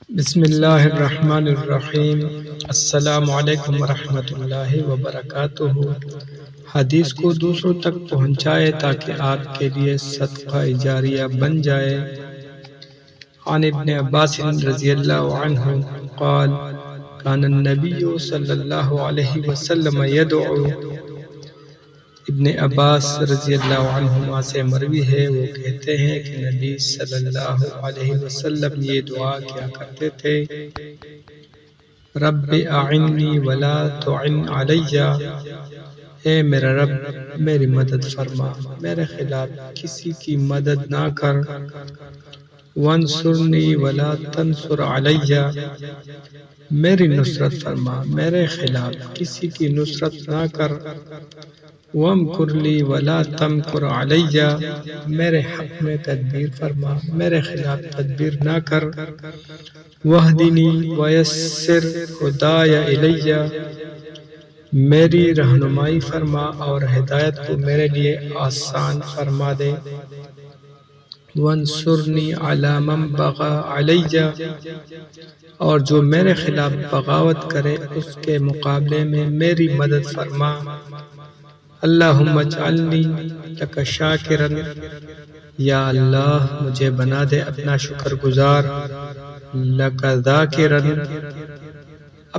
بسم اللہ الرحمن الرحیم۔ السلام علیکم ورحمۃ اللہ وبرکاتہ۔ حدیث کو دوسروں تک پہنچائے تاکہ آپ کے لیے صدقہ جاریہ بن جائے۔ عن ابن عباس رضی اللہ عنہ قال کان النبی صلی اللہ علیہ وسلم یدعو۔ ابن عباس رضی اللہ عنہما سے مروی ہے، وہ کہتے ہیں کہ نبی صلی اللہ علیہ وسلم یہ دعا کیا کرتے تھے: رب اعنی ولا تعن علی، اے میرا رب میری مدد فرما، میرے خلاف کسی کی مدد نہ کر۔ وانصرنی ولا تنصر علی، میری نصرت فرما، میرے خلاف کسی کی نصرت نہ کر۔ وامکر لی ولا تمکر علی، میرے حق میں تدبیر فرما، میرے خلاف تدبیر نہ کر۔ واہدنی ویسر ہدای الی، میری رہنمائی فرما اور ہدایت کو میرے لیے آسان فرما دے۔ وانصرنی علی من بغی علی، اور جو میرے خلاف بغاوت کرے اس کے مقابلے میں میری مدد فرما۔ اللہم اجعلنی لک شاکرا، یا اللہ مجھے بنا دے اپنا شکر گزار۔ لک ذاکرا،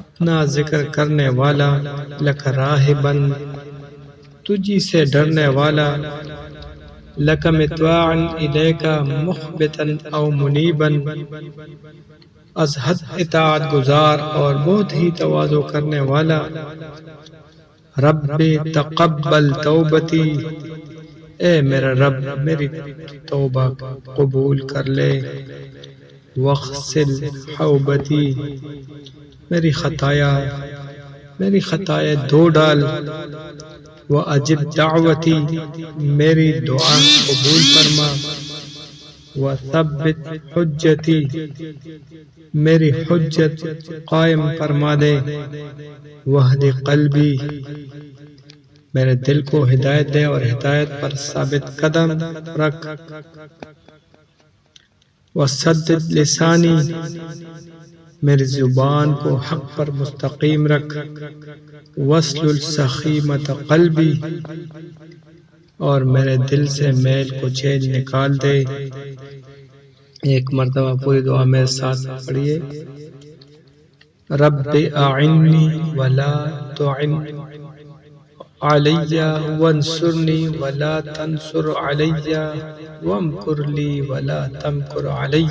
اپنا ذکر کرنے والا۔ لک راہبا، تجھی سے ڈرنے والا۔ لک مطواعا الیک مخبتا او منیبا، از حد اطاعت گزار اور بہت ہی تواضع کرنے والا۔ رب تقبل توبتی، اے میرا رب میری توبہ قبول کر لے۔ واغسل حوبتی، میری خطایا دھو ڈال۔ واجب دعوتی، میری دعا قبول فرما۔ وثبت حجتی، میری حجت قائم فرما دے۔ واہد قلبی، میرے دل کو ہدایت دے اور ہدایت پر ثابت قدم رکھ۔ وسدد لسانی، میری زبان کو حق پر مستقیم رکھ۔ واسلل سخیمۃ قلبی، اور میرے دل سے میل کو چیل نکال دے۔ ایک مرتبہ پوری دعا میرے ساتھ پڑھیے: رب اعنی ولا تعن علی، وانصرنی ولا تنصر علی، وامکر لی ولا تمکر علی،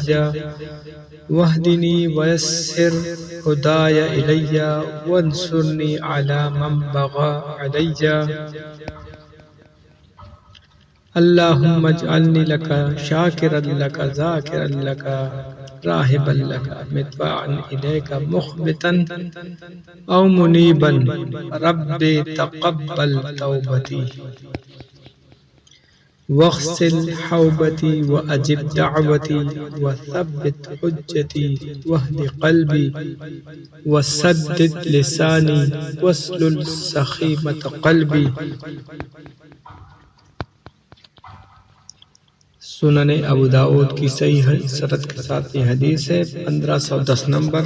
واہدنی ویسر ہدای الی، وانصرنی علی من بغی علی۔ اللہم اجعلنی لک شاکرا لک ذاکرا لک راہبا لک مطواعا الیک مخبتا او منیبا۔ رب تقبل توبتی، واغسل حوبتی، واجب دعوتی، وثبت حجتی، واہد قلبی، وسدد لسانی، واسلل سخیمۃ قلبی۔ سنن ابو داؤد کی صحیح سند کے ساتھ یہ حدیث ہے 1510 نمبر۔